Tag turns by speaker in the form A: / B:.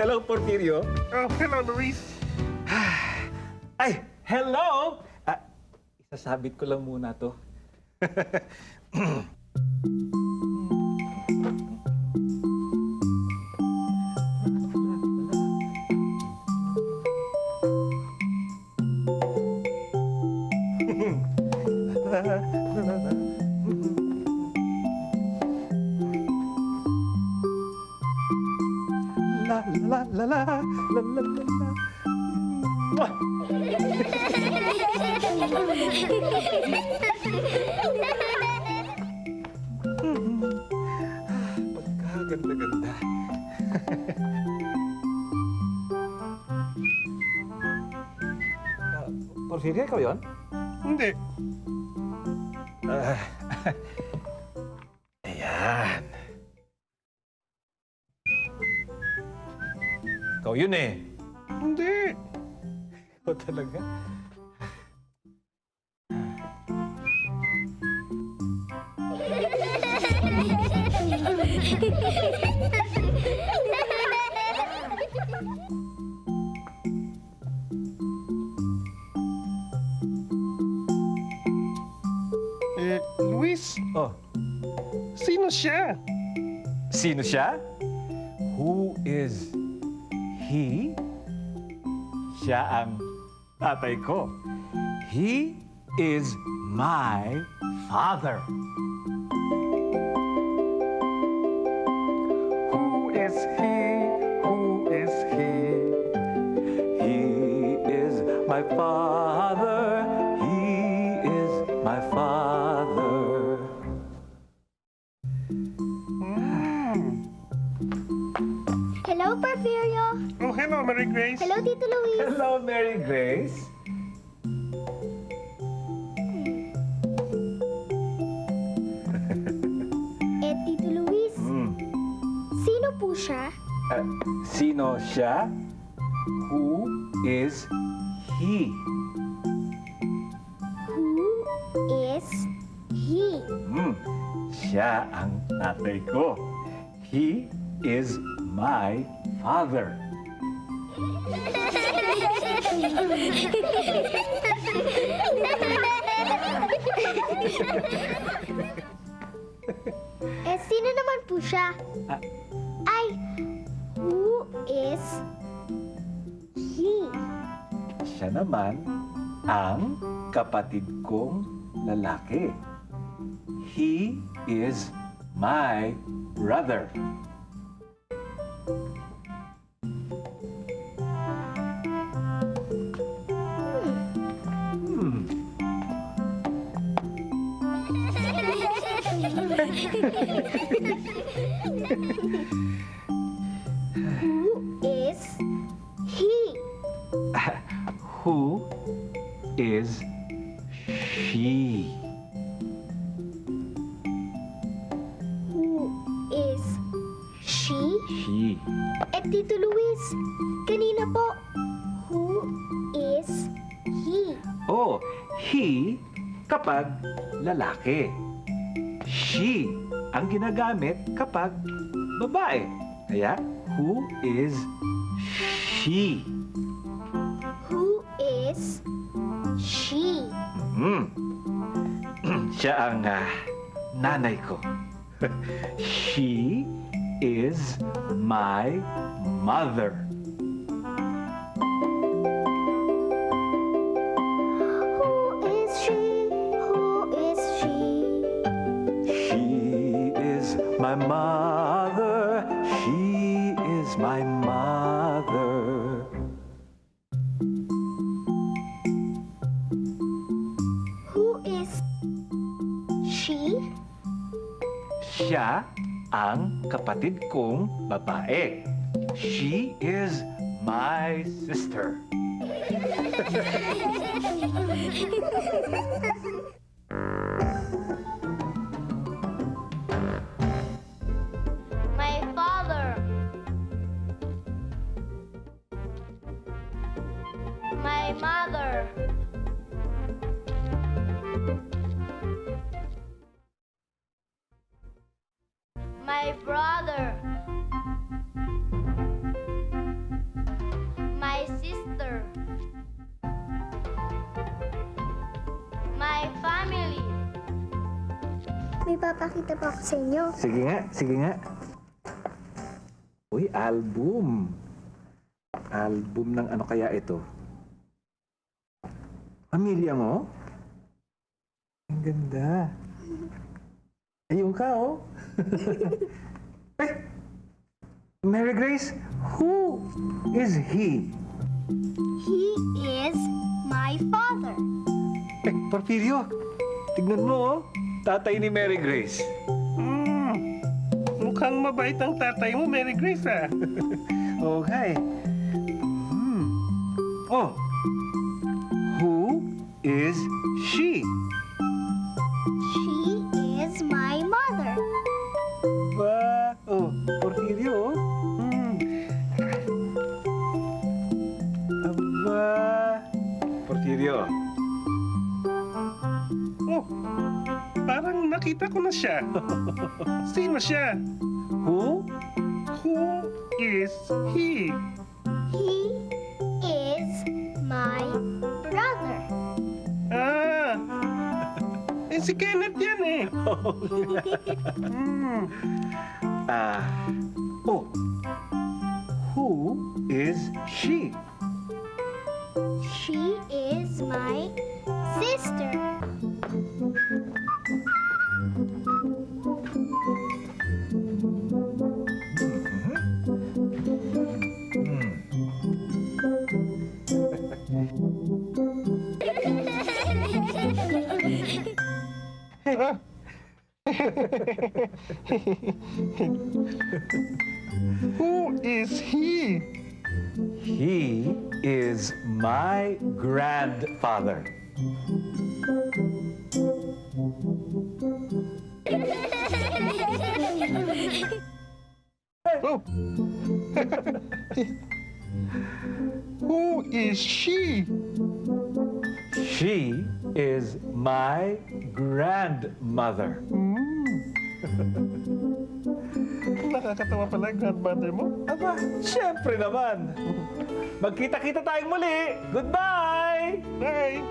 A: Hello, Porfirio.
B: Oh, hello, Luis.
A: Ay, hello! Isasabit ko lang muna to. La la la la la la la la. Mwah! Pagkaganda-ganda. Porfirio, ikaw yun?
B: Hindi.
A: Ayan. Ikaw yun eh.
B: Hindi.
A: Ikaw talaga.
B: Luis,
A: Oh,
B: sino siya?
A: sino siya? Who is he? Siya ang tatay ko. He is my father. Who is he? Who is he? He is my father. He is my father.
C: Hello, Porfirio.
B: Oh, hello, Mary Grace.
C: Hello, Tito Luis.
A: Hello, Mary Grace.
C: Tito Luis, sino po siya?
A: Sino siya? Who is he?
C: Who is he?
A: Siya ang tatay ko. He is my father.
C: Sino naman po siya? Ay, who is he?
A: Siya naman ang kapatid kong lalaki. He is my brother.
C: Who is he?
A: Who is she?
C: Who is she?
A: She.
C: Tito Luis, kanina po, who is he?
A: Oh, he kapag lalaki. She ang ginagamit kapag babae. Kaya, who is she?
C: Who is she?
A: Siya ang nanay ko. She is my mother.
C: Who is she? Who is she?
A: She is my mother. She is my mother.
C: Who is she?
A: Siya ang kapatid kong babae. She is my sister.
C: My father. My mother. My brother. May papakita pa ako sa inyo.
A: Sige nga, sige nga. Uy, album. Album ng ano kaya ito? Pamilya mo? Ang ganda. Ayun ka, oh. Eh, Mary Grace, who is he?
C: He is my father.
A: Eh, Porfirio, tignan mo, oh. Tatay ni Mary Grace.
B: Mukhang mabait ang tatay mo, Mary Grace, ah.
A: Okay. Oh, who is she?
C: She is my mother.
A: Ba, oh, Porfirio, oh. Aba, Porfirio.
B: Oh, parang nakita ko na siya. Sino siya?
A: Who?
B: Who is he?
C: He is my brother.
B: Ah, si Kenneth yan eh.
A: Ah, oh, who is she?
C: She is my sister.
B: Who is he?
A: He is my grandfather.
B: Oh. Who is she?
A: She is my grandmother.
B: Nakakatawa pala ang grandmother mo.
A: Aba, siyempre naman. Magkita-kita tayong muli. Goodbye!
B: Bye!